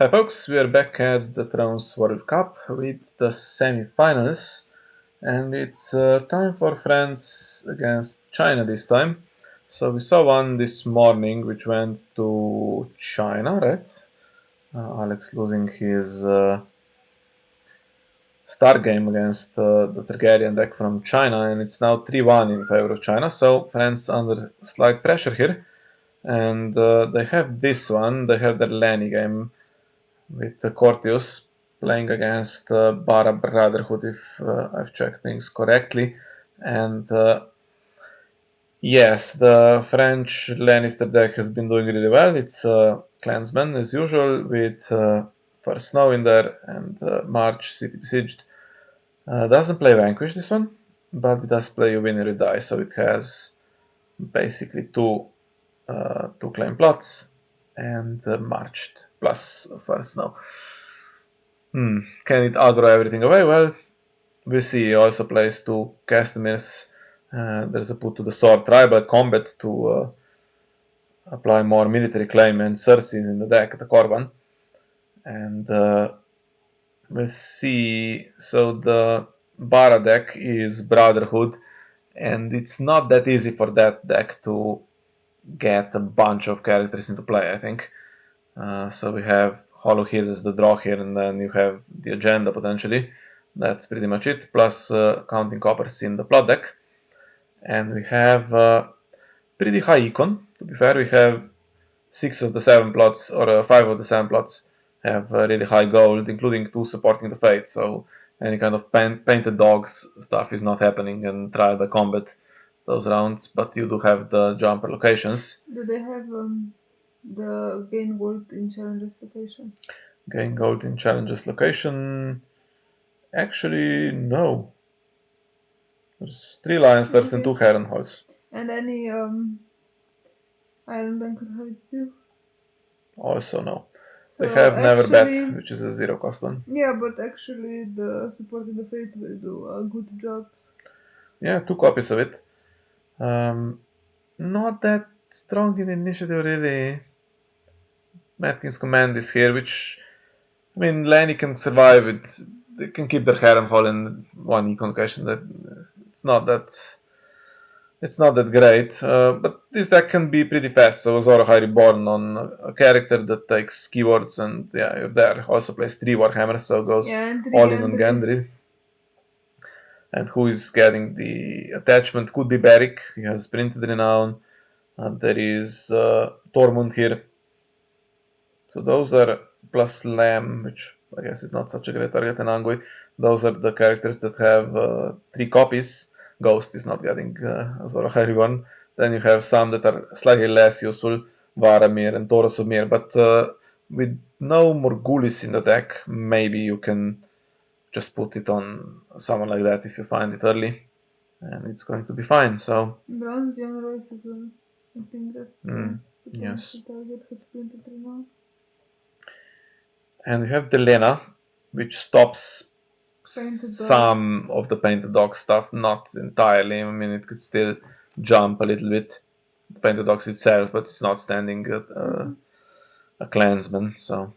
Hi folks, we are back at the Thrones World Cup with the semi-finals, and it's time for France against China this time. So we saw one this morning which went to China, right? Alex losing his star game against the Targaryen deck from China, and it's now 3-1 in favor of China. So France under slight pressure here, and they have this one. They have their Lanny game with the Courteous playing against Brotherhood, if I've checked things correctly. And yes, the French Lannister deck has been doing really well. It's Clansman as usual with first Snow in there and March City Besieged. Doesn't play Vanquish this one, but it does play Win or Die, so it has basically two claim plots and marched plus first Snow. Can it aggro everything away? Well, we'll see. He also plays two Castemirs. There's a put to the sword tribal combat to apply more military claim and Cersei's in the deck, the Corban. And we'll see. So the Bara deck is Brotherhood, and it's not that easy for that deck to get a bunch of characters into play, I think. So we have Hollow Hill as the draw here, and then you have the agenda potentially. That's pretty much it, plus counting coppers in the plot deck. And we have pretty high econ. To be fair, we have 6 of the 7 plots, or 5 of the 7 plots have really high gold, including 2 supporting the fate. So any kind of painted dogs stuff is not happening and try the combat those rounds, but you do have the jumper locations. Do they have the gain gold in challenges location? Gain gold in challenges location. Actually, no. There's 3 Lionsters and 2 Okay. Herrenholz. And any Iron Banquet habits too? Also, no. They So have Never Bet, actually, which is a 0 cost one. yeah, but actually the support in the fate will do a good job. Yeah, 2 copies of it. Um, Not that strong in initiative, really. Matkins Command is here, which, I mean, Lenny can survive it. They can keep their Harrenhal in 1 econ location. That it's not that it's not that great, but this deck can be pretty fast. So Azora High Reborn on a character that takes keywords, and yeah, you're there. Also plays 3 Warhammers, so goes Yeah, and all in on Gendry. Regendries. And who is getting the attachment could be Beric. He has printed renown. There is Tormund here. So those are plus Lamb, which I guess is not such a great target, and Angui. Those are the characters that have 3 copies. Ghost is not getting Azor Ahai one. Then you have some that are slightly less useful, Varamir and Torosumir. But with no Morgulis in the deck, maybe you can just put it on someone like that if you find it early, and it's going to be fine. So, Bronze Generals as well. I think that's yes. potential target has printed right now. And we have the Lena, which stops Painted dogs. some of the painted dog stuff, not entirely. I mean, it could still jump a little bit, the painted dogs itself, but it's not standing at a clansman. So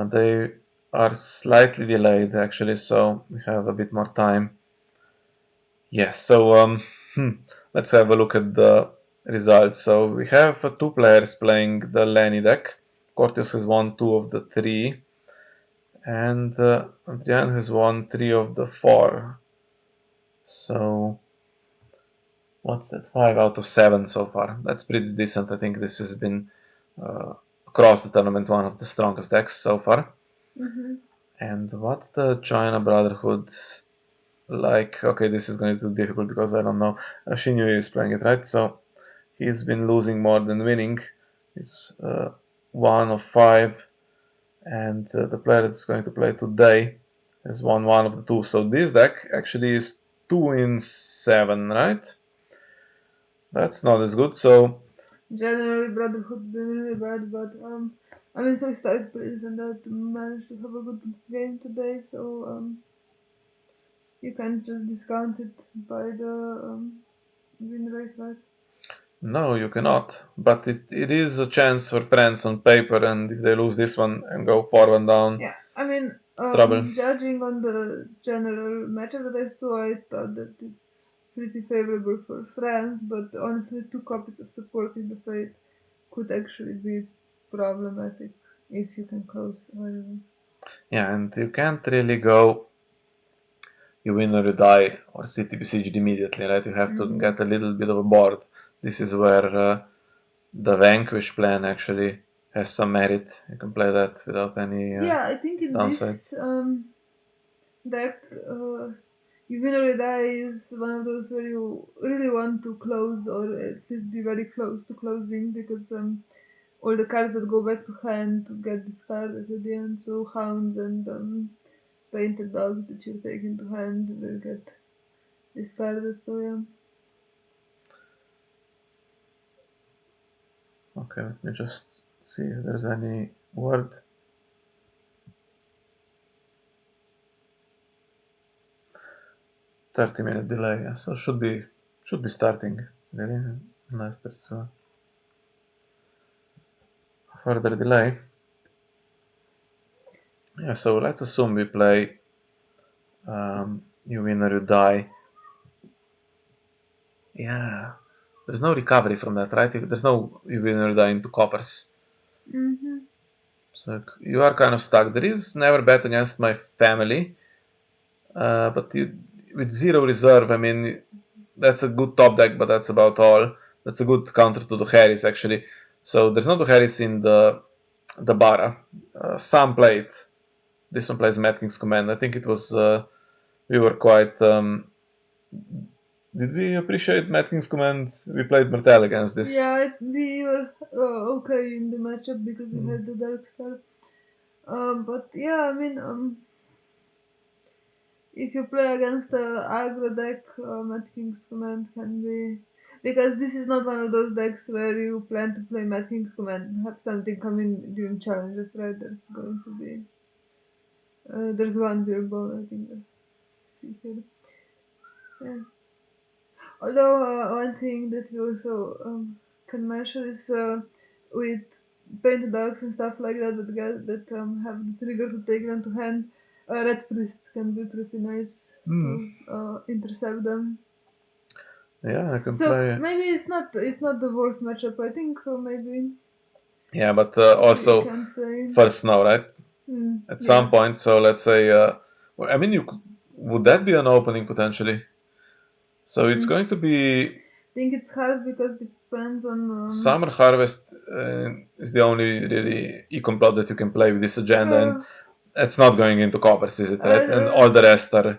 they are slightly delayed actually, so we have a bit more time. Yes, so let's have a look at the results. So we have 2 players playing the Lenny deck. Courteous has won 2 of the 3, and Adrian has won 3 of the 4. So what's that? 5 out of 7 so far. That's pretty decent. I think this has been across the tournament one of the strongest decks so far. Mm-hmm. And what's the China Brotherhood like? Okay, this is going to be difficult because I don't know. Xinyu Yi is playing it, right? So he's been losing more than winning. He's 1 of 5, and the player that's going to play today has won 1 of the 2. So this deck actually is 2 in 7, right? That's not as good. So Generally, Brotherhood's doing really bad, but I mean, so we started Prince and that managed to have a good game today, so you can't just discount it by the win rate, right? No, you cannot. But it is a chance for friends on paper, and if they lose this one and go 4-1 down, Yeah, I mean, it's trouble. judging on the general matchup that I saw, I thought that it's pretty favorable for France, but honestly, two copies of Supporting the Fate could actually be problematic if you can close one. Yeah, and you can't really go you win or you die or city besieged immediately, right? You have to Mm-hmm. get a little bit of a board. This is where the Vanquish plan actually has some merit. You can play that without any Yeah, I think in downside. this deck, you win or die is one of those where you really want to close or at least be very close to closing because all the cards that go back to hand get discarded at the end. So hounds and painted dogs that you take into hand will get discarded. So yeah. Okay, let me just see if there's any word. 30-minute delay, yeah, so should be starting really, unless there's further delay. Yeah, so let's assume we play you win or you die. Yeah, there's no recovery from that, right? There's no you win or you die into coppers. Mm-hmm. So you are kind of stuck. There is never bet against my family, but with zero reserve, I mean, that's a good top deck, but that's about all. That's a good counter to the Harris, actually. So there's no Harris in the Bara. Sam played. This one plays Mad King's Command. I think it was we were quite. Did we appreciate Mad King's Command? We played Martel against this. Yeah, we were okay in the matchup because we Mm. had the Dark Star. But yeah, I mean, if you play against a aggro deck, Mad King's Command can be because this is not one of those decks where you plan to play Mad King's Command and have something come in during challenges, right? There's going to be there's one beer ball, I think. See here. Yeah. Although one thing that we also can mention is with painted dogs and stuff like that that have the trigger to take them to hand, red priests can be pretty nice Mm. to intercept them. Yeah, I can So play. maybe it's not the worst matchup. I think maybe Yeah, but we also can say first snow, right? At some yeah. point. So let's say, well, I mean, would that be an opening potentially? So it's Mm. going to be Think it's hard because depends on Summer Harvest is the only really econ plot that you can play with this agenda, and uh, it's not going into coppers, is it? Right? And uh, all the rest are. I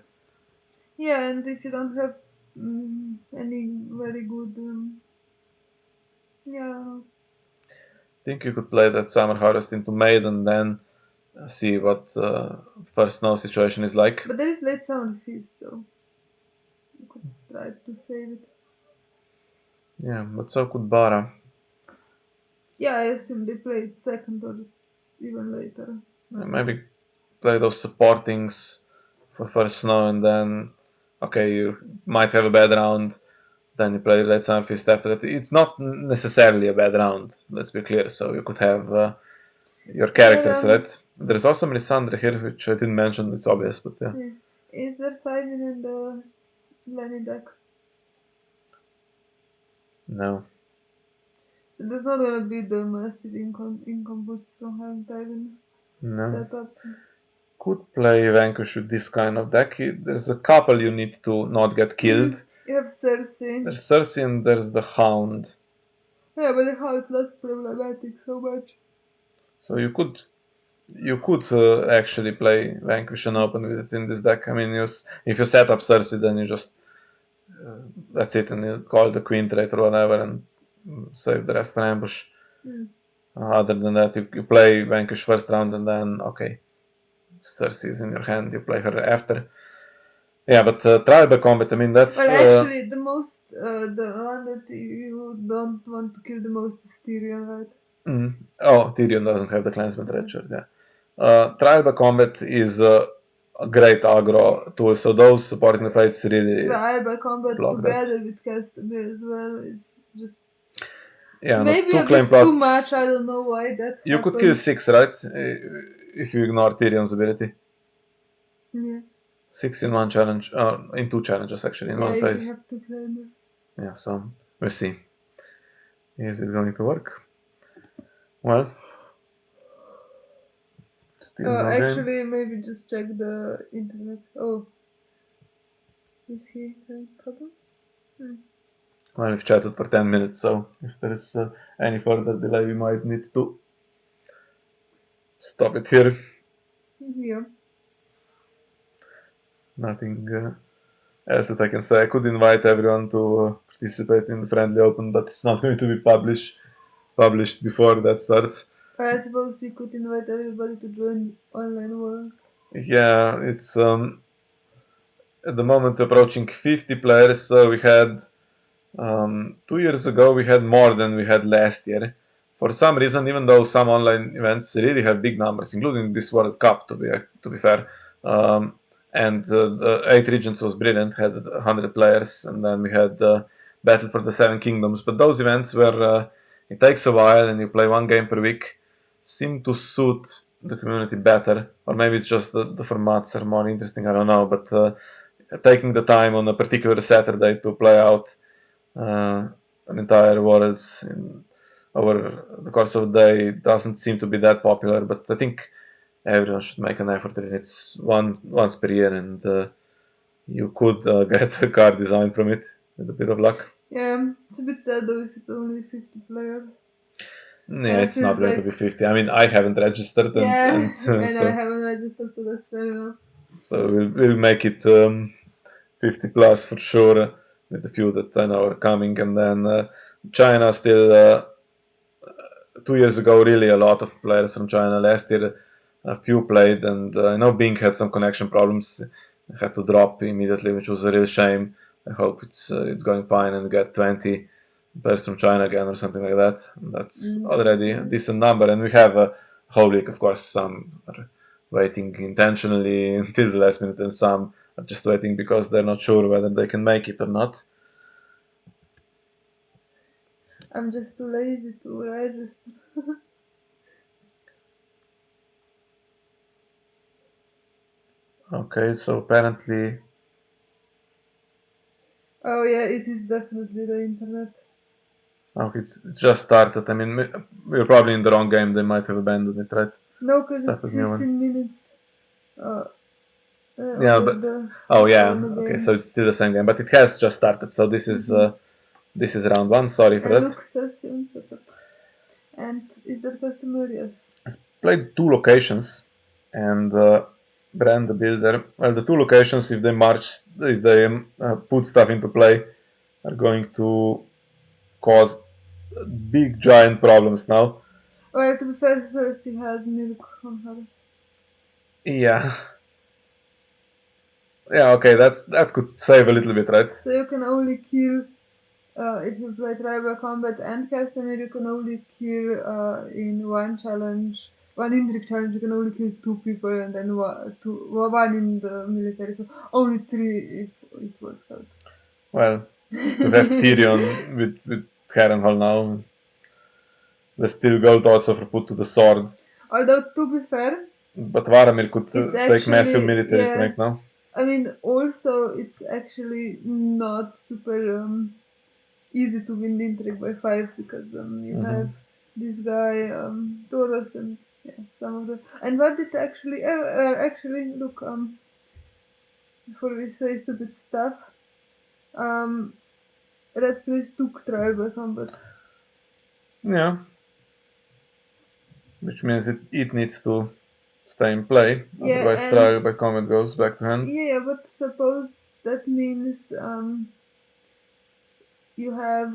yeah, and if you don't have any very good yeah. think you could play that Summer Harvest into Maid and then see what first snow situation is like. But there is late sound fees, so you could try to save it. Yeah, but so could Bara. Yeah, I assume they play it second or even later. Maybe play those supportings for first snow, and then okay, you might have a bad round. Then you play Red Sun Fist after that. It's not necessarily a bad round. Let's be clear. So you could have your So characters, right? There's also Melisandre here, which I didn't mention. It's obvious, but yeah. yeah. Is there timing in the Lenny deck? No, So there's not gonna be the massive income boost from having timing no. set up. Could play Vanquish with this kind of deck. There's a couple you need to not get killed. You have Cersei. There's Cersei and there's the Hound. Yeah, but how it's not problematic so much. So you could actually play Vanquish and open with it in this deck. I mean, if you set up Cersei, then you just that's it, and you call the Queen trait or whatever, and save the rest for ambush. Mm. Other than that, you play Vanquish first round, and then okay, Cersei is in your hand. You play her after. Yeah, but tribal combat. I mean, that's Well, actually, the one that you don't want to kill the most is Tyrion, right? oh, Tyrion doesn't have the Clansman Treacher. Yeah, tribal combat is a great aggro tool. So those supporting the fights really Tribal combat block that. together with Castamere as well is just. Yeah, no, Maybe two a claim bit too plots. much. I don't know why that You could kill happened. 6, right? If you ignore Tyrion's ability. Yes. 6 in one challenge, in 2 challenges actually, in Yeah, one if you phase. have to claim it. Yeah, so we'll see. Is it going to work? Well, still no game. Actually, maybe just check the internet. Oh, is he having problems? Hmm. Well, we've chatted for 10 minutes, so if there is any further delay, we might need to stop it here. Yeah. Nothing else that I can say. I could invite everyone to participate in the friendly open, but it's not going to be published before that starts. I suppose you could invite everybody to join online worlds. Yeah, it's at the moment approaching 50 players. So we had 2 years ago we had more than we had last year. For some reason, even though some online events really have big numbers, including this World Cup, to be fair, and the 8 regions was brilliant, had 100 players, and then we had Battle for the Seven Kingdoms. But those events where it takes a while and you play one game per week seem to suit the community better, or maybe it's just the formats are more interesting. I don't know, but taking the time on a particular Saturday to play out uh, an entire worlds over the course of the day doesn't seem to be that popular. But I think everyone should make an effort. It's once per year, and you could get a card design from it with a bit of luck. Yeah, it's a bit sad though if it's only 50 players. Yeah, And it it's not feels going to like, be 50. I mean, I haven't registered, yeah, and and I so haven't registered, so that's fair enough. we'll make it 50 plus for sure with the few that I know are coming, and then China still 2 years ago, really a lot of players from China. Last year, a few played, and I know Bing had some connection problems. Had to drop immediately, which was a real shame. I hope it's going fine and get 20 players from China again or something like that. That's That would already be a nice. decent number, and we have a whole league, of course. Some are waiting intentionally until the last minute, and some are just waiting because they're not sure whether they can make it or not. I'm just too lazy to register. Okay, so apparently Oh yeah, it is definitely the internet. okay, it's just started. I mean, we're probably in the wrong game. They might have abandoned it, right? No, because it's Started new one. 15 minutes uh, Yeah, after but the oh before yeah, the okay. So game. it's still the same game, but it has just started. So Mm-hmm. this is round one. Sorry for And that. look, Celsium setup. And is that customer? Yes. I played two locations and brand the builder. Well, the two locations, if they put stuff into play, are going to cause big giant problems now. Well, to be fair, Cersei has milk on her. Yeah, yeah. Okay, that could save a little bit, right? So you can only kill, if you play tribal combat and Castamere, you can only kill in one challenge, one intrigue challenge, you can only kill two people and then one in the military, so only three if it works out. Well, could have Tyrion with Harrenhal now. The steel goat also for put to the sword. Although, to be fair, But Varamir could it's take massive actually, military yeah, strength now. I mean, also, it's actually not super easy to win intrigue by 5 because you Hmm. have this guy Taurus and yeah, some of the and what did actually actually look before we say stupid stuff, um Red Priest took trial by combat. Yeah, which means it needs to stay in play. Yeah, Otherwise, and trial by combat goes back to hand. yeah, but suppose that means you have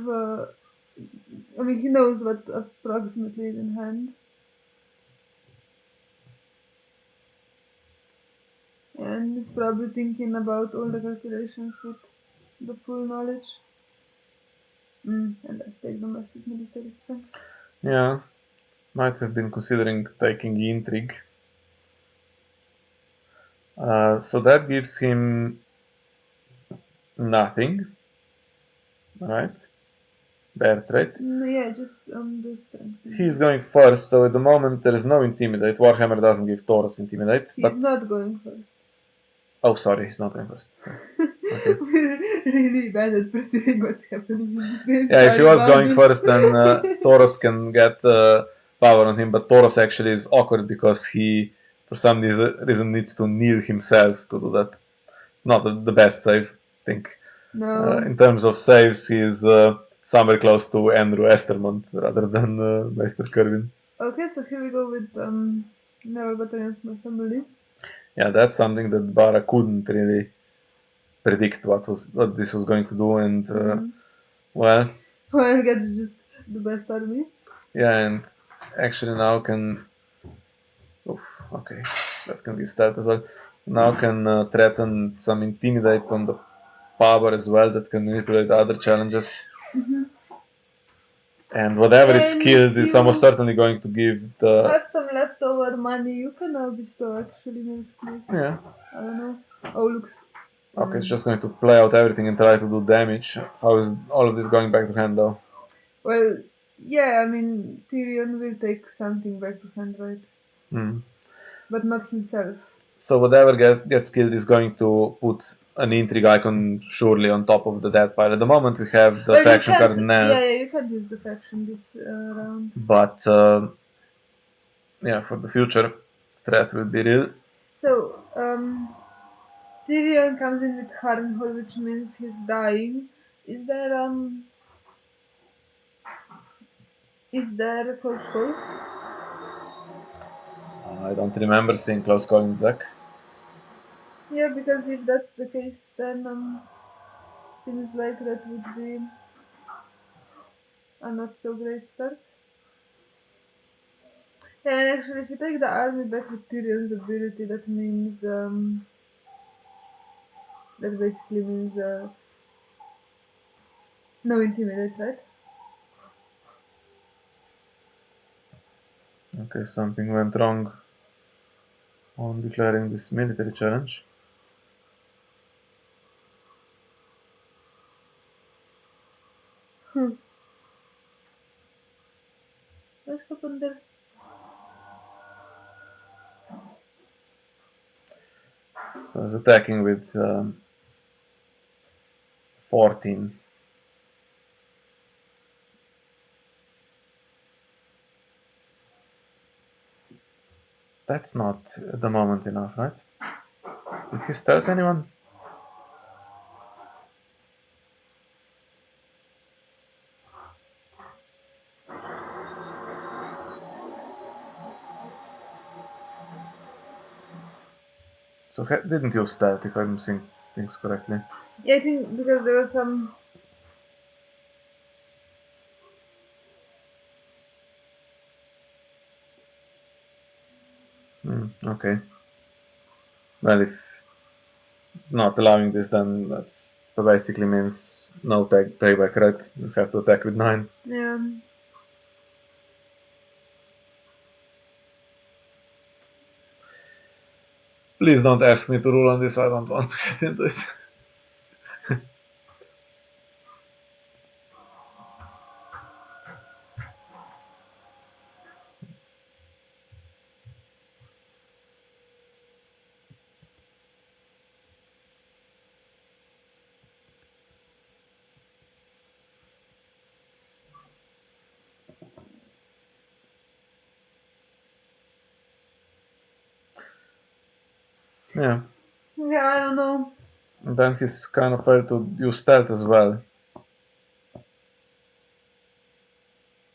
I mean he knows what approximately is in hand, and he's probably thinking about all the calculations with the full knowledge. And let's take the massive military strength. Yeah, might have been considering taking intrigue. So that gives him nothing, right? Bert, right? Yeah, just the strength. He's going first, so at the moment there is no intimidate. Warhammer doesn't give Taurus intimidate, He's but not going first. oh, sorry, he's not going first. Okay. We're really bad at perceiving what's happening in the same Yeah, if he side was going bodies. first, then Taurus can get power on him, but Taurus actually is awkward because he, for some reason, needs to kneel himself to do that. It's not the best save, I think. No. In terms of saves, he's somewhere close to Andrew Estermont rather than Meister Kerwin. Okay, so here we go with Naval Battalions, my family. Yeah, that's something that Bara couldn't really predict what this was going to do, and well, Well, get just the best army. yeah, and actually now can. Oof, okay, that can give start as well. Now can threaten some intimidate on the power as well that can manipulate other challenges. And whatever is And if skilled is almost you certainly going to give the. have some leftover money, you can now bestow actually next. Yeah. I don't know. Oh, looks. Okay, it's just going to play out everything and try to do damage. How is all of this going back to hand though? Well, yeah, I mean, Tyrion will take something back to hand, right? Hmm. But not himself. So whatever gets killed is going to put an intrigue icon surely on top of the death pile. At the moment we have the Well, you faction can't. card Yeah, net, yeah, you can't use the faction this round. but yeah, for the future, threat will be real. So, Tyrion comes in with Harrenhal, which means he's dying. Is there a close call? I don't remember seeing close call in the deck. Yeah, because if that's the case, then seems like that would be a not so great start. Yeah, and actually, if you take the army back with Tyrion's ability, that basically means no intimidate, right? Okay, something went wrong on declaring this military challenge. Hmm. What happened there? So it's attacking with 14. That's not at the moment enough, right? Did he stealth anyone? So didn't use stealth if I'm seeing things correctly. Yeah, I think because there was some. Okay. Well, if it's not allowing this, then that basically means no take back, right? You have to attack with 9. Yeah. Please don't ask me to rule on this. I don't want to get into it. Yeah. Yeah, I don't know. And then he's kind of failed to use stealth as well.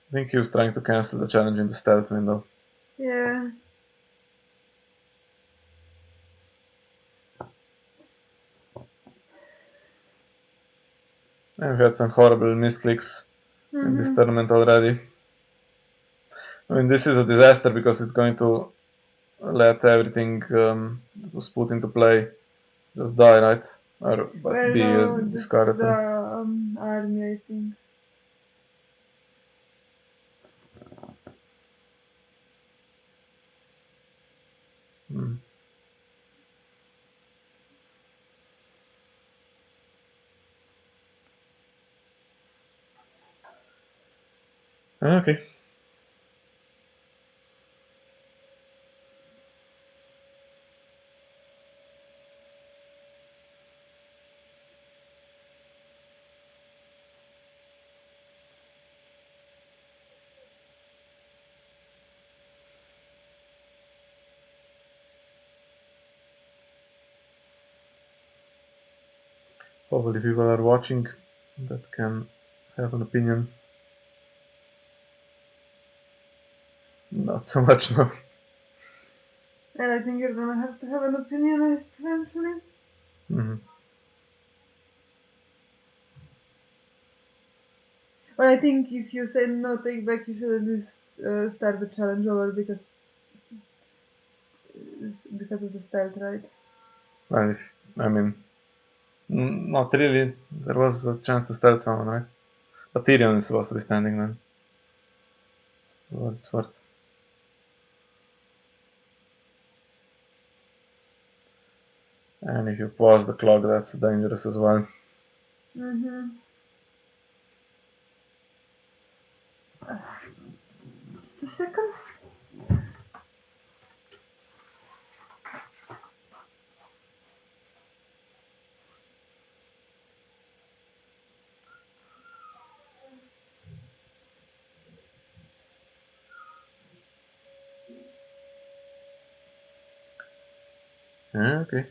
I think he was trying to cancel the challenge in the stealth window. Yeah. And we had some horrible misclicks in this Mm-hmm. tournament already. I mean, this is a disaster because it's going to let everything that was put into play just die, right? Or but Well, be no, just discarded. the army, I think. Hmm. Okay. Hopefully, people are watching that can have an opinion. Not so much, no. And I think you're gonna have to have an opinion eventually. Hmm. But I think if you say no take back, you should at least start the challenge over because of the stealth, right? Well, if, I mean, not really. There was a chance to steal someone, right? But Tyrion is supposed to be standing then. For what it's worth. And if you pause the clock, that's dangerous as well. Mm-hmm. Just a second. Yeah, okay.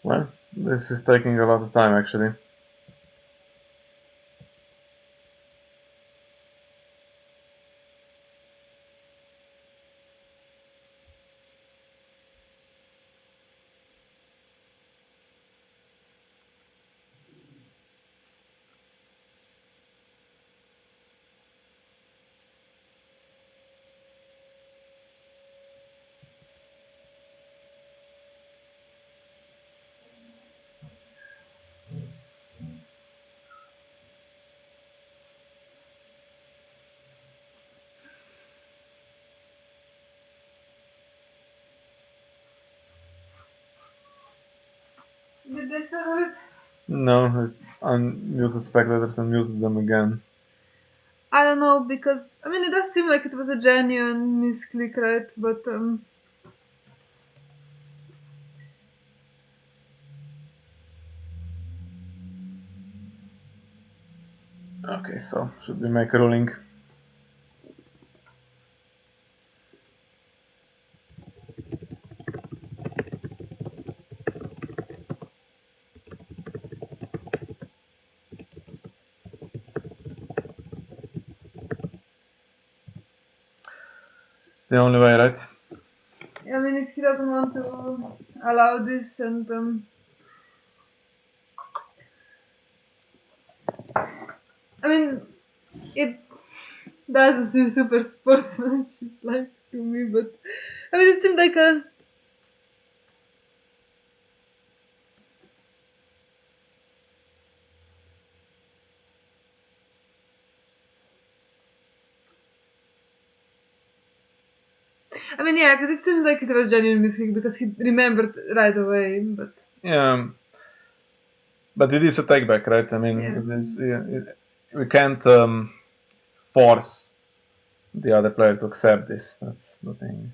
Well, this is taking a lot of time actually. Did they settle it? No, I unmuted spectators and muted them again. I don't know because I mean it does seem like it was a genuine misclick, right? But Okay, so should we make a ruling? It's the only way, right? I mean if he doesn't want to allow this, and I mean it doesn't seem super sportsmanship like to me, but I mean it seemed like a. I mean, yeah, because it seems like it was genuine misclick because he remembered right away. But Yeah, but it is a take back, right? I mean, yeah, it is. Yeah, we can't force the other player to accept this. That's the thing.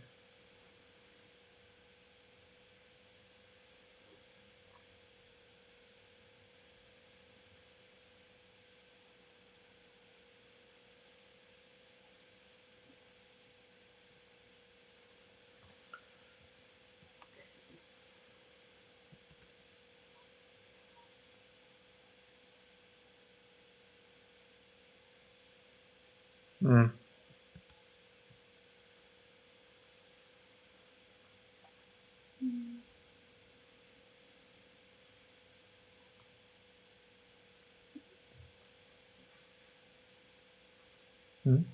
Mm. Mm.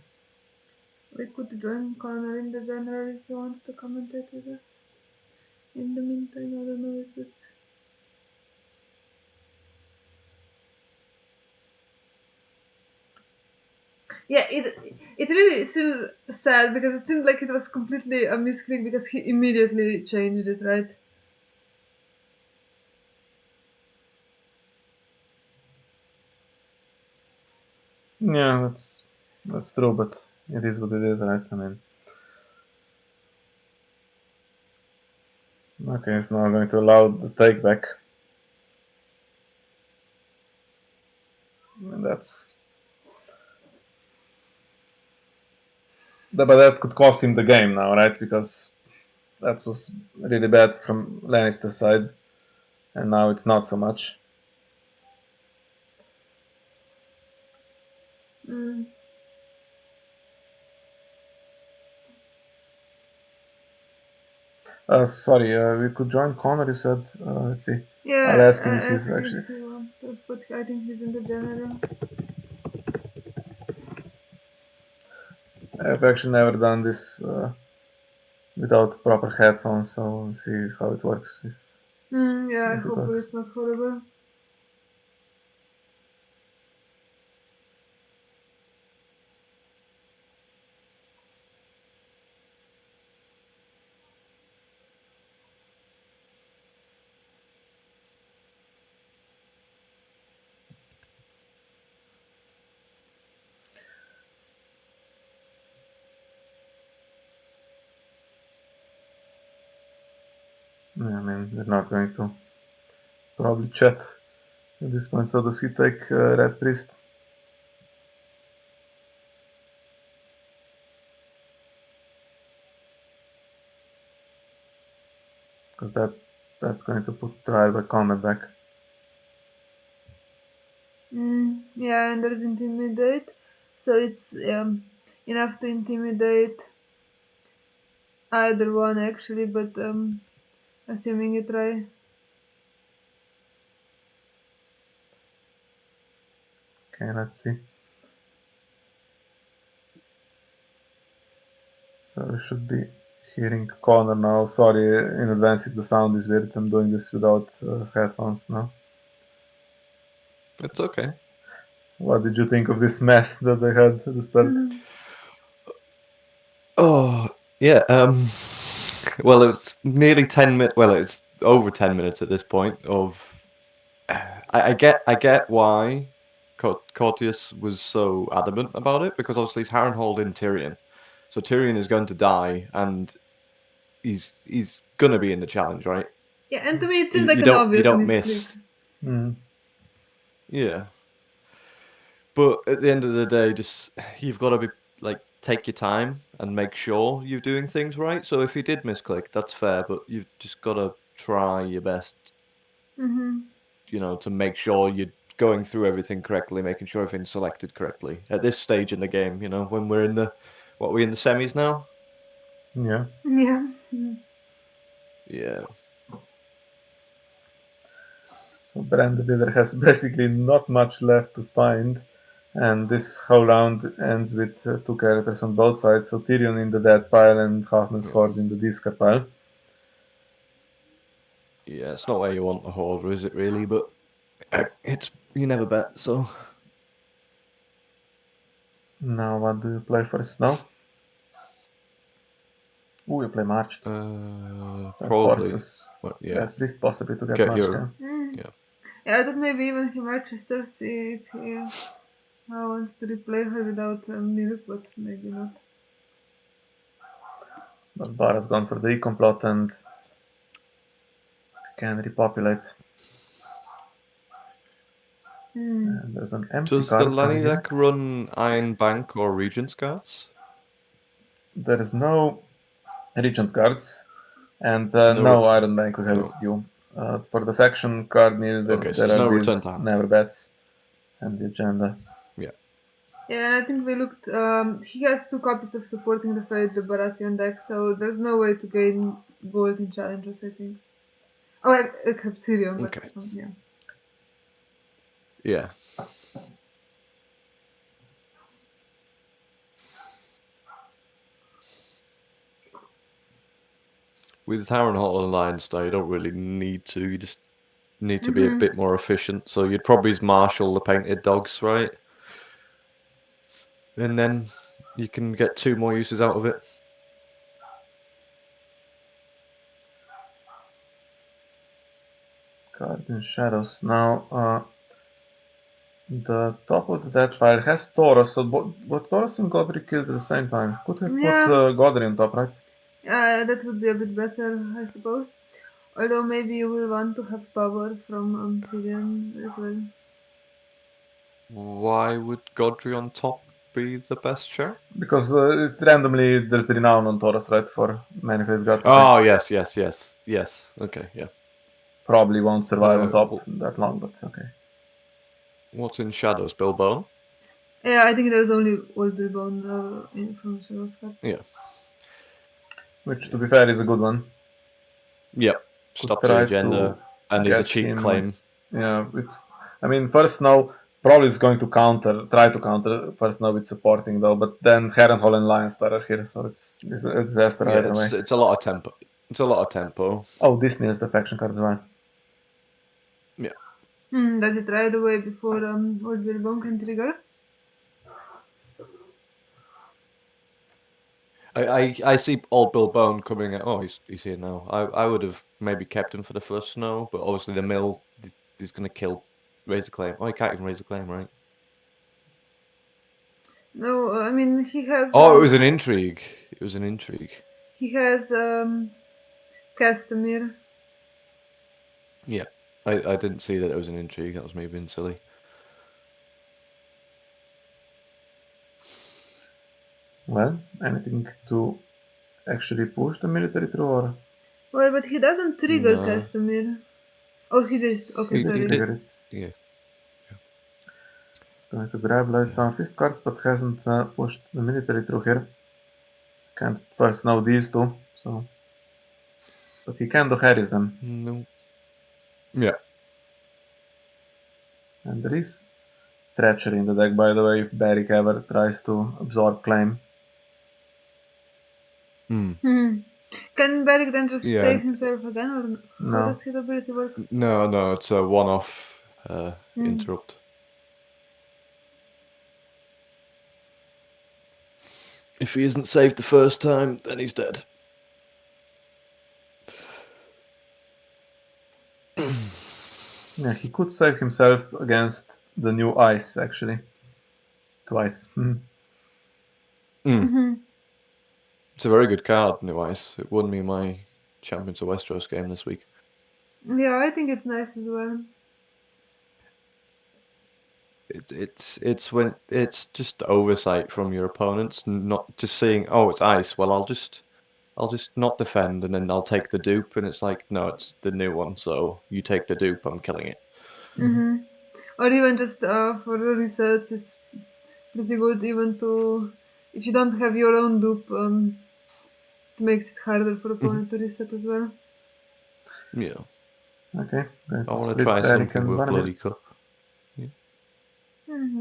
We could join Connor in the general if he wants to commentate with us. In the meantime, I don't know if it's. Yeah, it really seems sad because it seemed like it was completely a misclick because he immediately changed it, right? Yeah, that's true, but it is what it is, right? I mean, okay, it's now going to allow the take back. And but that could cost him the game now, right? Because that was really bad from Lannister's side, and now it's not so much. Mm. Sorry, we could join Connor. You said. Let's see. I'll Yeah, ask him if he's ask if actually. he wants to, but I think he's in the general. I've actually never done this without proper headphones, so we'll see how it works. Yeah, If it hopefully works. it's not horrible. Yeah, I mean, we're not going to probably chat at this point. So does he take Red Priest? Because that's going to put tribal combat back. Yeah, and there's intimidate, so it's enough to intimidate either one actually, but assuming you try. Okay, let's see. So we should be hearing Connor now. Sorry in advance if the sound is weird. I'm doing this without headphones now. It's okay. What did you think of this mess that I had at the start? Oh, yeah. Well, it's nearly 10 minutes. Well, it's over 10 minutes at this point. I get why Courteous was so adamant about it because obviously he's Harrenhal in Tyrion, so Tyrion is going to die, and he's gonna be in the challenge, right? Yeah, and to me it You, seemed like you an don't you obvious don't misclick. miss. Mm. Yeah, but at the end of the day, just you've got to be like take your time and make sure you're doing things right. So if you did misclick, that's fair, but you've just got to try your best, Mm-hmm. to make sure you're going through everything correctly, making sure everything's selected correctly at this stage in the game. When we're in the what are we in the semis now? Yeah. Yeah. Yeah, So Brandebilder has basically not much left to find. And this whole round ends with two characters on both sides. So Tyrion in the dead pile and Hoffman's yeah, Horde in the discard pile. yeah. It's not where you want the horde, is it really? But it's you never bet. So Now what do you play first now? Oh, you play Marched. That probably, forces well, yeah, Red Priest possibly to get get Marched, your yeah. Mm. yeah. Yeah, I thought maybe even he might just see if he wants to replay her without Milk, but maybe not. But Bara's gone for the Econ plot and can repopulate. Mm. And there's an empty Does the card coming in. Lannister run Iron Bank or Regent's Guards? There is no Regent's Guards, and No, no Iron Bank will have no. its due. For the faction card needed, Okay, so there there's are no return these to hand. never bets and the agenda. Yeah. Yeah, and I think we looked. He has 2 copies of supporting the fight, the Baratheon deck, so there's no way to gain gold in challenges. I think. Oh, except Tyrion, but Okay. yeah. Yeah. With Harrenhal and Lannister, you don't really need to. You just need to be a bit more efficient. So you'd probably marshal the painted dogs, right? And then you can get 2 more uses out of it. Guardian Shadows. Now, the top of the deck pile has Taurus, so both Taurus and Godric killed at the same time. Could have put Yeah, Godric on top, right? that would be a bit better, I suppose. Although maybe you will want to have power from Tyrion as well. Why would Godry on top be the best shout? Because it's randomly, there's renown on Taurus, right? For Many-Faced God to take. Oh, yes. Okay, yeah. Probably won't survive on top Wh- that long, but okay. What's in shadows? Bilbo? Yeah, I think there's only Old Billbone from Shadow's Cup. Yeah. Which, to be fair, is a good one. Yep. Could Stops the try agenda to and is a get cheap him. claim. Yeah, I mean, first now probably is going to try to counter first now with supporting though, but then Harrenhal and Lannister are here, so it's a disaster Yeah, either way. it's a lot of tempo. It's a lot of tempo. Oh, Disney is the faction card as well. Yeah. Does it right away before Old Billbone can trigger? I see old Bill Bone coming. Oh, he's here now. I would have maybe kept him for the first snow, but obviously the mill he's gonna kill raise a claim. Oh, he can't even raise a claim, right? No, I mean Oh, it was an intrigue. It was an intrigue. he has Castamere. Yeah, I didn't see that it was an intrigue. That was me being silly. Well, anything to actually push the military through, or Well, but he doesn't trigger No, Castamere. Oh, he did. Okay, he he did he sorry. did. trigger it? Yeah. Going to grab like some fist cards, but hasn't pushed the military through here. Can't first know these two, so. But he can do Harris them. No. Yeah. And there is treachery in the deck, by the way, if Barrick ever tries to absorb claim. Hmm. Can Beric then just Yeah. save himself again, or how No. does his ability work? No. It's a one-off Hmm. interrupt. If he isn't saved the first time, then he's dead. Yeah, he could save himself against the new ice, actually. Twice. Mm-hmm. It's a very good card, New Ice. It won me my Champions of Westeros game this week. Yeah, I think it's nice as well. It's when it's just oversight from your opponents, not just saying, "Oh, it's ice." Well, I'll just not defend, and then I'll take the dupe, and it's like, no, it's the new one, so you take the dupe. I'm killing it. Mm-hmm. Or even just for research, it's pretty good even to if you don't have your own dupe, it makes it harder for Mhm. opponent to reset as well. Yeah, Okay, going I to want to split try Barrick something and with Vanamir. Bloody Cup. Yeah.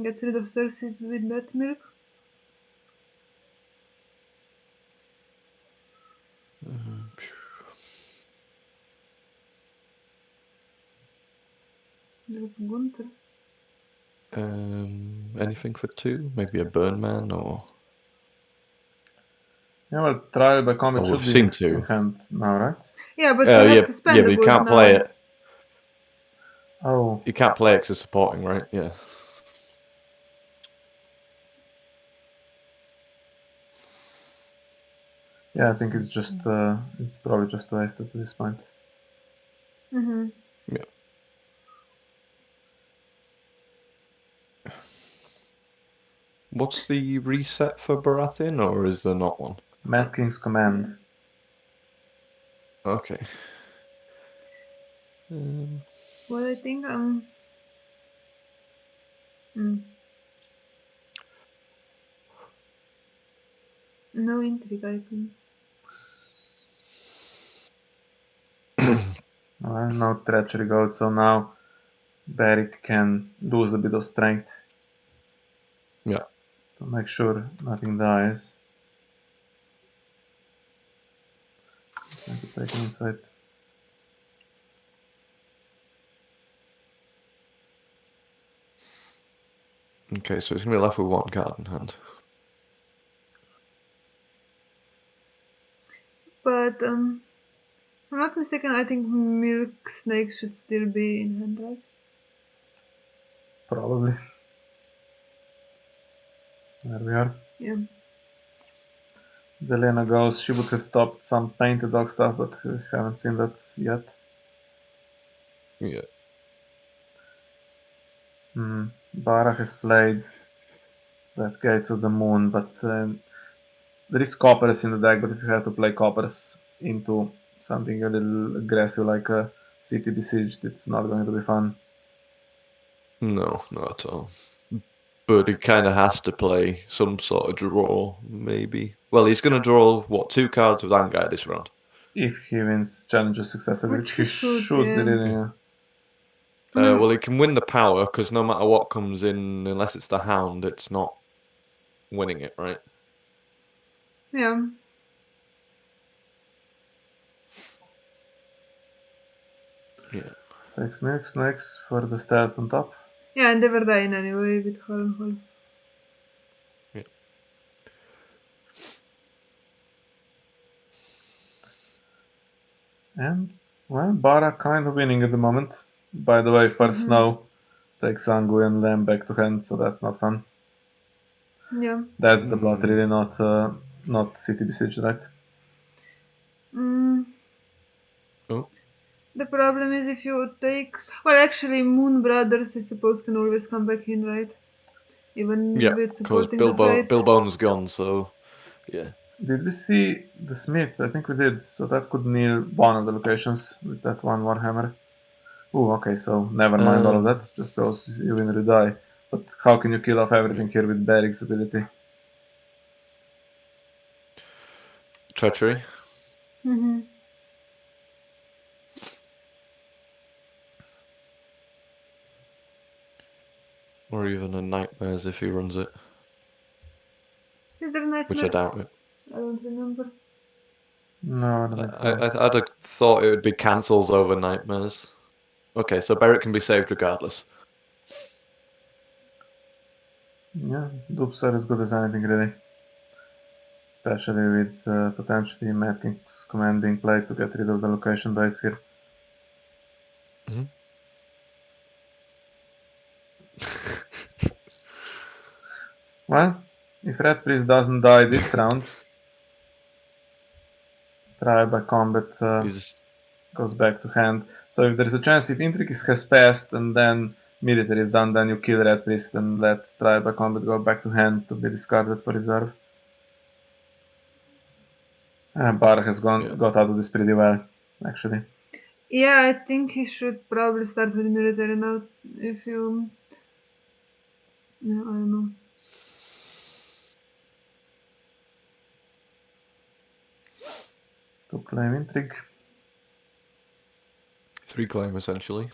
Gets rid of Cersei's with that milk. There's Gunther. Anything for 2? Maybe a Burn Man or Yeah, well, trial by combat we've should be seen in 2. hand now, right? Yeah, but you have Yeah, to spend but the you gold can't play now. it. Oh, You can't play it 'cause it's supporting, right? Yeah. yeah, I think it's probably just wasted at this point. Mm-hmm. Yeah. What's the reset for Baratheon, or is there not one? Mad King's Command. Okay. Well, I think mm, No intrigue icons. No treachery gold, so now Beric can lose a bit of strength. Yeah. To make sure nothing dies. He's going to take an insight. Okay, so he's gonna be left with one card in hand. But if I'm not mistaken, I think milk snake should still be in hand, right? Probably. There we are. Yeah. Delena goes, she would have stopped some painted dog stuff, but we haven't seen that yet. Yeah. Bara has played that Gates of the Moon, but there is coppers in the deck, but if you have to play coppers into something a little aggressive like a city besieged, it's not going to be fun. No, not at all. But he kind of has to play some sort of draw, maybe. Well, he's going to draw, what, 2 cards with Anguy this round? If he wins challenges successfully, which he should, should yeah. really, yeah. Well, he can win the power, because no matter what comes in, unless it's the Hound, it's not winning it, right? Yeah. Yeah. Takes next for the start on top. Yeah, and they were dying anyway with Hall. Yeah. And, well, Bara kind of winning at the moment. By the way, first snow takes Angu and Lamb back to hand, so that's not fun. Yeah. That's the plot, really, not City Besiege, right? Mm, Oh. the problem is if you take... Well, actually, Moon Brothers, I suppose, can always come back in, right? Even Yeah, with because supporting the fight. Bilbone's gone, so yeah. Did we see the Smith? I think we did, so that could kneel one of the locations with that one Warhammer. Oh, okay, so never mind all of that, just goes you win or you die. But how can you kill off everything here with Beric's ability? Treachery. Mm-hmm. Or even a Nightmares if he runs it, Is there which I nightmares? doubt it. I don't remember. No, I don't think so. I'd have thought it would be cancels over Nightmares. Okay, so Beric can be saved regardless. Yeah, dupes are as good as anything, really. Especially with potentially Mad King's command being played to get rid of the location dice here. Mm-hmm. Well, if Red Priest doesn't die this round, try by combat goes back to hand. So if there's a chance, if Intrigue has passed and then military is done, then you kill Red Priest and let try by combat go back to hand to be discarded for reserve. Bar has got out of this pretty well, actually. Yeah, I think he should probably start with military now. If you... Yeah, I don't know. To claim Intrigue. 3 claim essentially.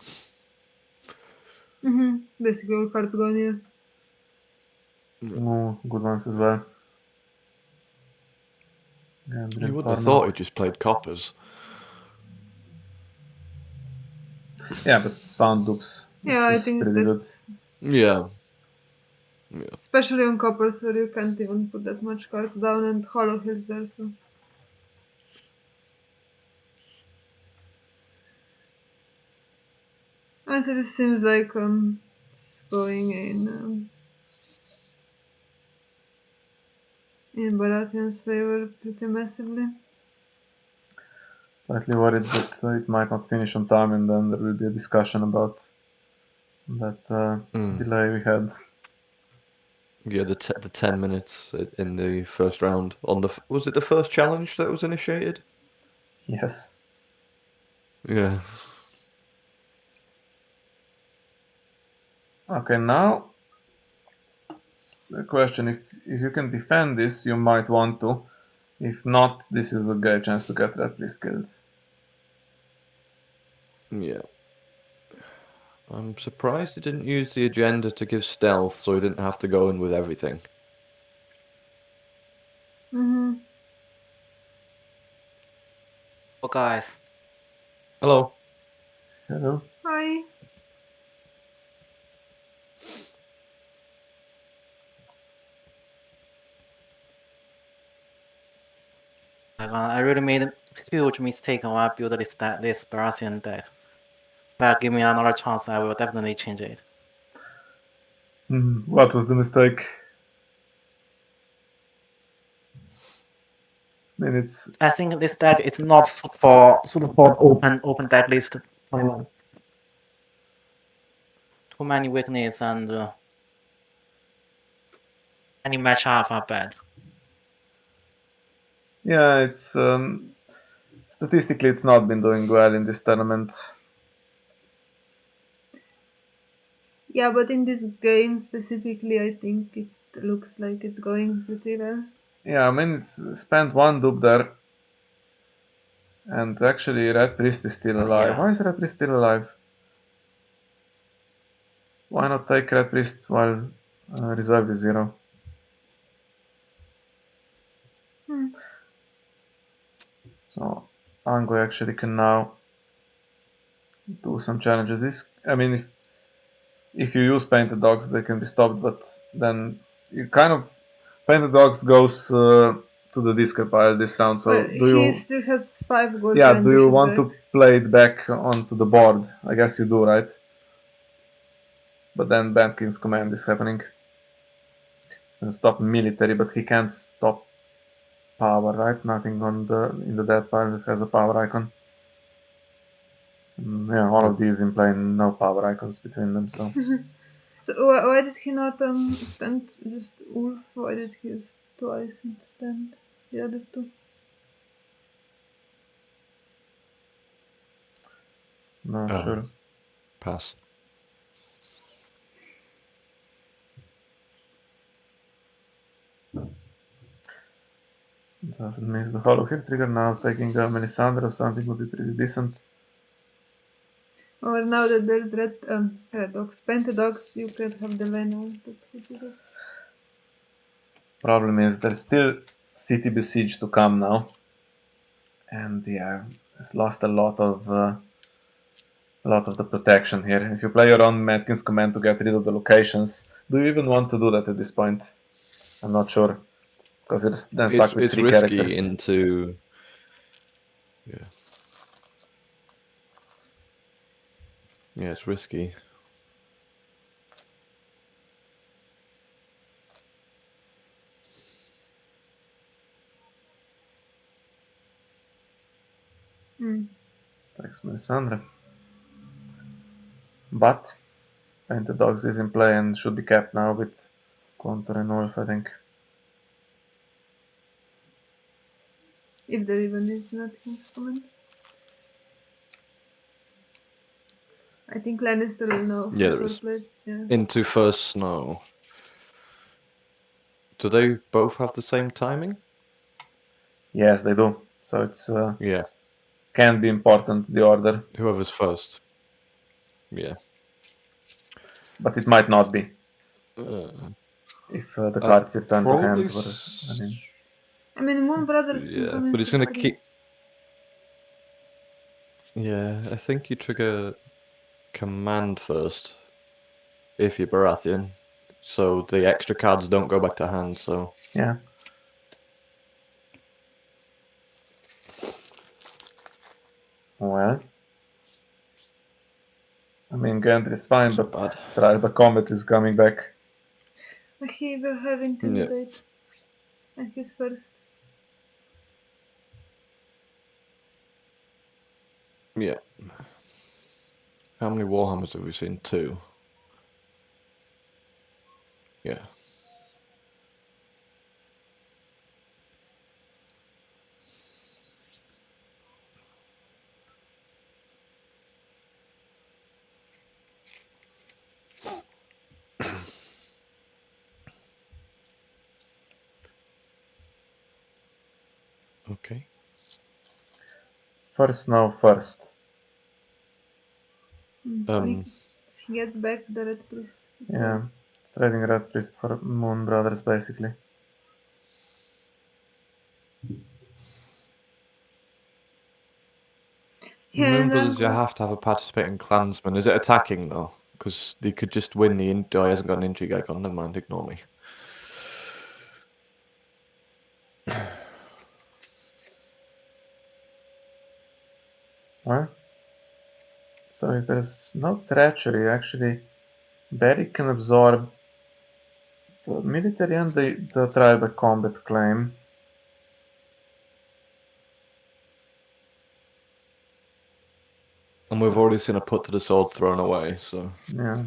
Basically all cards gone here. Oh, good ones as well. You wouldn't have thought he just played coppers. Yeah, but it's found dupes, which Yeah, I was think pretty good. that's... Yeah. Especially on coppers where you can't even put that much cards down and hollow hills there, so... Honestly, this seems like it's going in Baratheon's favor pretty massively. Slightly worried that it might not finish on time, and then there will be a discussion about that delay we had. Yeah, the 10 minutes in the first round on was it the first challenge that was initiated? Yes. Yeah. Okay, now It's a question. If you can defend this, you might want to. If not, this is a great chance to get Red Priest killed. Yeah. I'm surprised he didn't use the agenda to give stealth so he didn't have to go in with everything. Mm-hmm. Oh, guys. Hello. Hello. Hi. I really made a huge mistake when I built this Baratheon deck. But give me another chance, I will definitely change it. What was the mistake? I mean, it's I think this deck is not suited for open deck list. 21. Too many weakness and any matchup are bad. yeah, it's statistically it's not been doing well in this tournament. Yeah, but in this game specifically, I think it looks like it's going pretty well. Yeah, I mean, it's spent one dub there, and actually Red Priest is still alive. Yeah. Why is Red Priest still alive? Why not take Red Priest while reserve is 0? Hmm. So Ango actually can now do some challenges. This, I mean, if you use painted dogs, they can be stopped, but then you kind of painted dogs goes to the discard pile this round. So Well, do he you? still has 5 gold Yeah, behind do you bishop want deck. to play it back onto the board? I guess you do, right? But then Band King's command is happening. Can stop military, but he can't stop power, right? Nothing on the in the dead pile that has a power icon. Yeah, all of Nope. these imply no power icons between them. So So why did he not stand just Ulf? Why did he use twice and stand the other two? not sure. Pass. Doesn't miss the hollow here trigger now. Taking a Melisandre or something would be pretty decent. Or now that there's red dogs, painted dogs, you could have the lane. That would be good. Problem is there's still city besiege to come now, and yeah, it's lost a lot of the protection here. If you play your own Matkins command to get rid of the locations, do you even want to do that at this point? I'm not sure, because you're then stuck with It's 3 risky characters. into. Yeah. Yeah, it's risky. Thanks, Melisandre. But Painted Dogs is in play and should be capped now with Contour and Wolf, I think. If there even is not King's Command. I think Lannister will know Yeah, for there sure is. play. Yeah. Into first snow. Do they both have the same timing? Yes, they do. So it's Yeah. can be important, the order, Whoever's first. Yeah. but it might not be Uh, if the cards return to probably. hand. I mean, I mean, Moon Brothers can Yeah, come in but it's for gonna free. keep. Yeah, I think you trigger command first if you're Baratheon, so the extra cards don't go back to hand. So yeah. Well, I mean, Gendry is fine, it's not but bad. Tribal Combat is coming back. He will have Intimidate. And he's first. Yeah. How many Warhammers have we seen? 2. Yeah. Okay. First now, first. So he gets back the Red Priest. Yeah, it's trading Red Priest for Moon Brothers, basically. Moon and Brothers, you have to have a participating clansman. Is it attacking though? Because they could just win the intrigue. Oh, he hasn't got an intrigue icon. Never mind, ignore me. Well, so if there's no treachery, actually, Barry can absorb the military and the tribal combat claim. And we've already seen a put to the sword thrown away, so Yeah.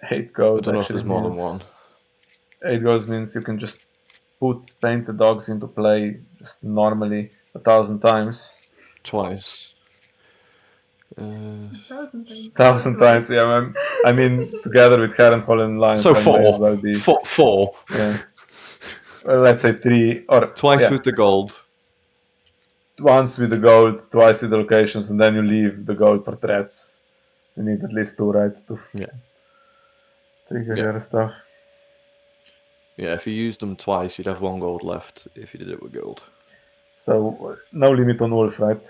8 I gold don't know if actually there's more than means one. 8 gold means you can just put painted dogs into play just normally 1,000 times. Twice. 1,000 times. 1,000 times, yeah. I mean, together with Harrenhal and Lions, So may as four. well be. Four. Yeah. Well, let's say 3 or Twice yeah, with the gold. once with the gold, twice with the locations, and then you leave the gold for threats. You need at least 2, right, to Yeah. trigger Yeah. your stuff. Yeah, if you used them twice, you'd have 1 gold left if you did it with gold. So no limit on wolf, right?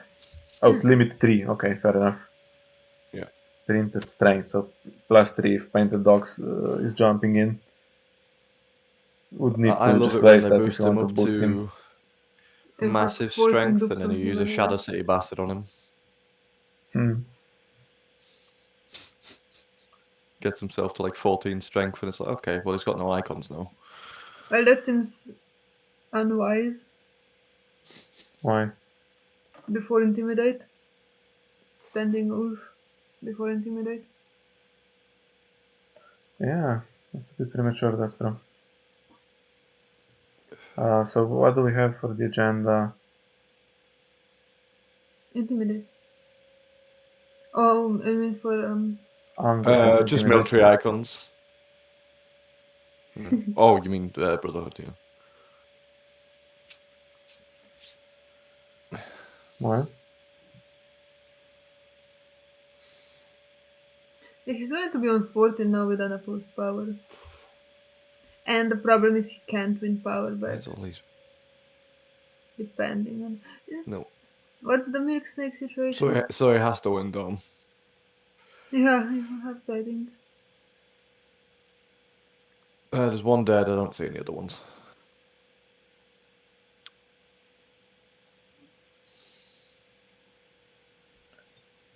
Oh, limit 3. Okay, fair enough. Yeah. Printed strength, so +3 if painted dogs is jumping in. Would need I to love just it when waste they that if boost you him want to up boost him. to Like massive 14 strength, dupes and then on you use him, a yeah. Shadow City Bastard on him. Gets himself to like 14 strength, and it's like, okay, well, he's got no icons now. Well, that seems unwise. Why? Before Intimidate. Standing Wolf before Intimidate. Yeah, that's a bit premature, that's true. So what do we have for the agenda? Intimidate. Oh, I mean for Just military icons. Oh, you mean Brotherhood, yeah. Well, yeah, he's going to be on 14 now with unopposed power. And the problem is he can't win power back. It's all these. Depending on No. what's the milk snake situation? So he has to win Dome. Yeah, you have to, I think. There's one dead, I don't see any other ones.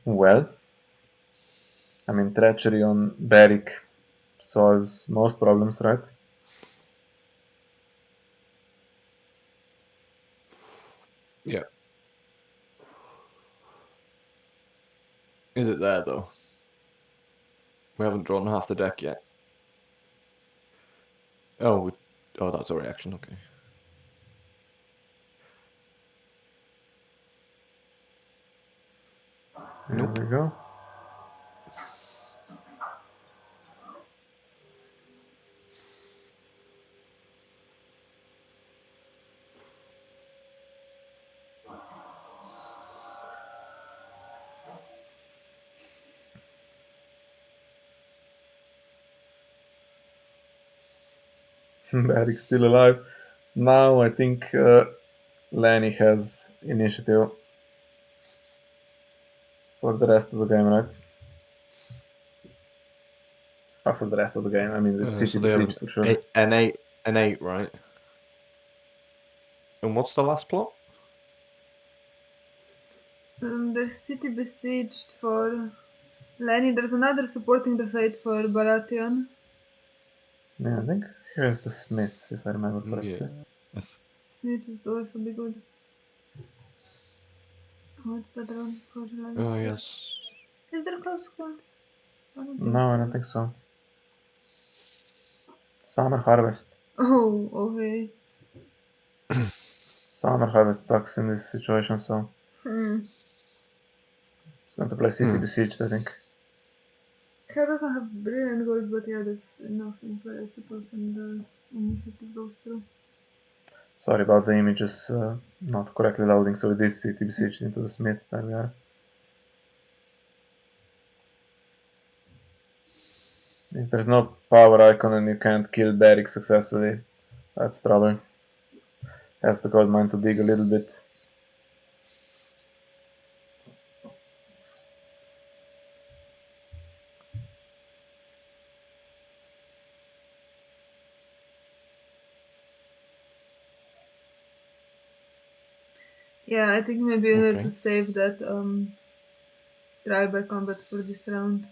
well, I mean, treachery on Barrick solves most problems, right? Yeah. Is it there, though? We haven't drawn half the deck yet. Oh, that's a reaction, okay. There we go. Barrick's still alive. Now I think Lanny has initiative for the rest of the game, right? Or for the rest of the game, I mean, with City So they have Besieged for sure. an eight, right? And what's the last plot? There's City Besieged for Lenny. There's another supporting the fate for Baratheon. Yeah, I think he has the Smith, if I remember correctly. Yeah. Smith would also be good. What's that one for Lannister? Oh, yes. Is there close call? No, I don't think so. Summer Harvest. Oh, okay. Summer Harvest sucks in this situation, so Hmm. it's going to play City Besieged, I think. He doesn't have brilliant goals, but yeah, that's enough in play, I suppose, and the initiative goes through. Sorry about the images not correctly loading. So it is city besieged into the smith. There we are. If there's no power icon and you can't kill Beric successfully, that's trouble. Has the gold mine to dig a little bit. Yeah, I think maybe you need Okay. to save that tribal combat for this round.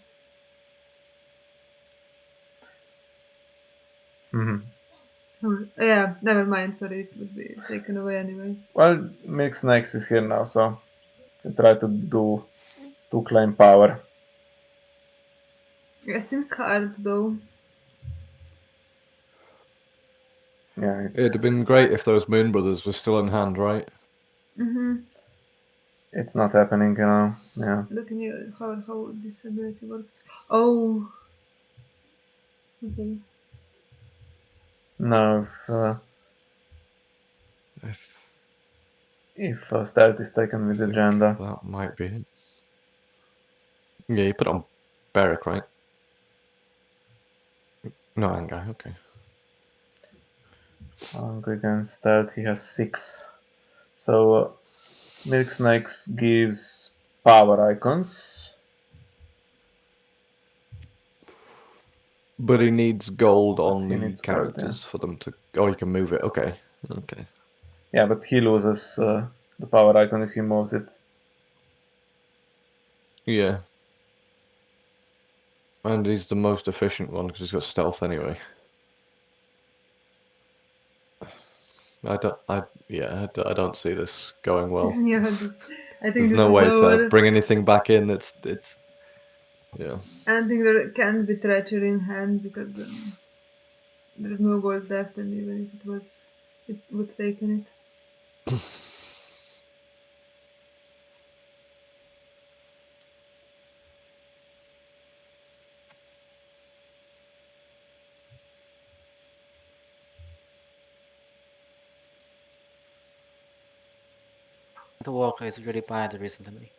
Yeah, never mind. Sorry, it would be taken away anyway. Well, Milk Snakes is here now, so can try to do to claim power. Yeah, seems hard though. Yeah, It'd have been great if those Moon Brothers were still in hand, right? it's not happening, you know. Yeah. Looking at how this ability works. Oh, okay. No, I if stealth is taken with the think agenda. that might be it. Yeah, you put it on Beric, right? No, Angai, okay. Against stealth, he has 6. So Milk Snakes gives power icons. But he needs gold on he the needs gold, characters for them to. Oh, you can move it. Okay. Okay. Yeah, but he loses the power icon if he moves it. Yeah. And he's the most efficient one because he's got stealth anyway. I don't see this going well. Yeah, I think There's this no is way to over. bring anything back in. Yeah. I think there can't be treachery in hand because there's no gold left, and even if it was, it would taken it. The walker is really bad recently.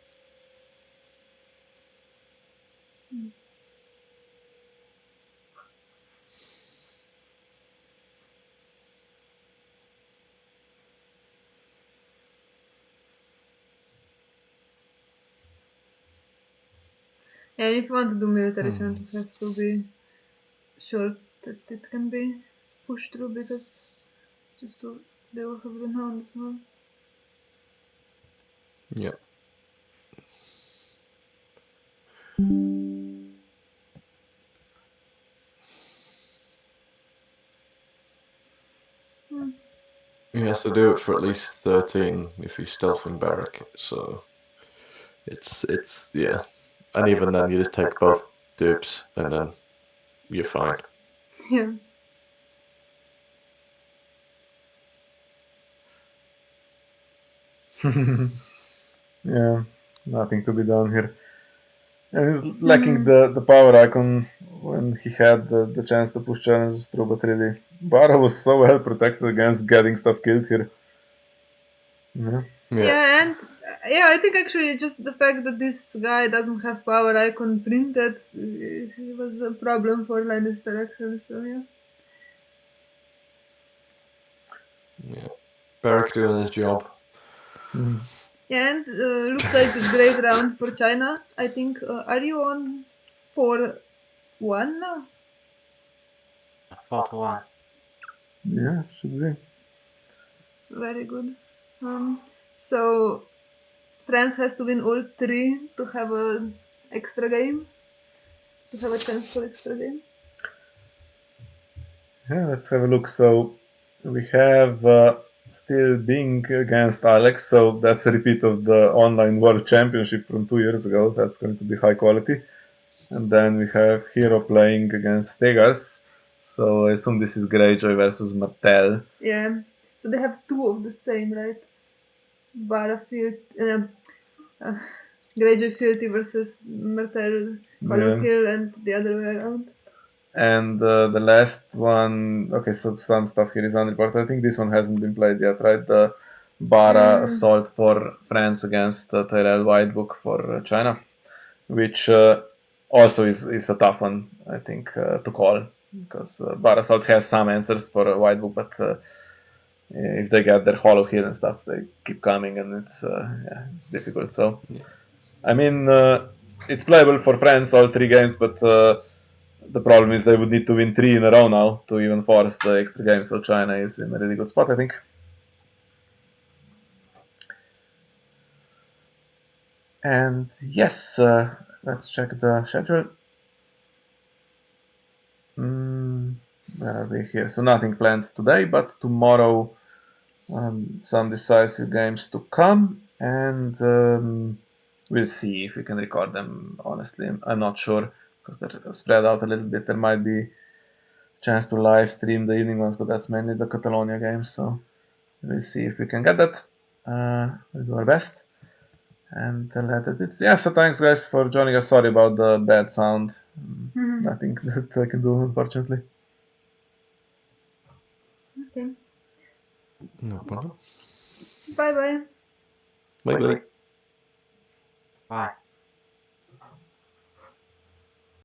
Yeah, if you want to do military chance, it has to be sure that it can be pushed through because just to they will have the hound as well. Yeah. He has to do it for at least 13 if he's stealthing Beric. So it's yeah. And even then, you just take both dupes and then you're fine. Yeah. Yeah, nothing to be done here. And he's lacking the power icon when he had the chance to push challenges through, but really, Bara was so well protected against getting stuff killed here. Yeah. Yeah, and yeah, I think actually just the fact that this guy doesn't have power icon printed it was a problem for Lannister actually. So yeah. Yeah. Beric doing his job. Yeah, and looks like a great round for China. I think. Are you on 4-1 now? 4-1. Yeah, should be. Very good. So France has to win all 3 to have a extra game. To have a chance for extra game. Yeah, let's have a look. So we have still Bing against Alex, so that's a repeat of the online world championship from 2 years ago. That's going to be high quality. And then we have Hero playing against Tegas. So I assume this is Greyjoy versus Martell. Yeah. So they have 2 of the same, right? Baratheon, Greyjoy Filthy versus Martell Yeah. Colorkill and the other way around. And the last one, okay, so some stuff here is unreported. I think this one hasn't been played yet, right? The Bara assault for France against Tyrell White Book for China, which also is a tough one, I think, to call, because Bara assault has some answers for White Book, but if they get their Hollow Hill and stuff, they keep coming, and it's difficult. So, I mean, it's playable for France all 3 games, but the problem is they would need to win 3 in a row now to even force the extra game. So China is in a really good spot, I think. And yes, let's check the schedule. Where are we here? So nothing planned today, but tomorrow some decisive games to come, and we'll see if we can record them. Honestly, I'm not sure because they're spread out a little bit. There might be a chance to live stream the evening ones, but that's mainly the Catalonia games. So we'll see if we can get that. We'll do our best. And let it be. Yeah, so thanks guys for joining us. Sorry about the bad sound. Nothing that I can do, unfortunately. Okay. No problem. Bye bye. Bye bye. Bye.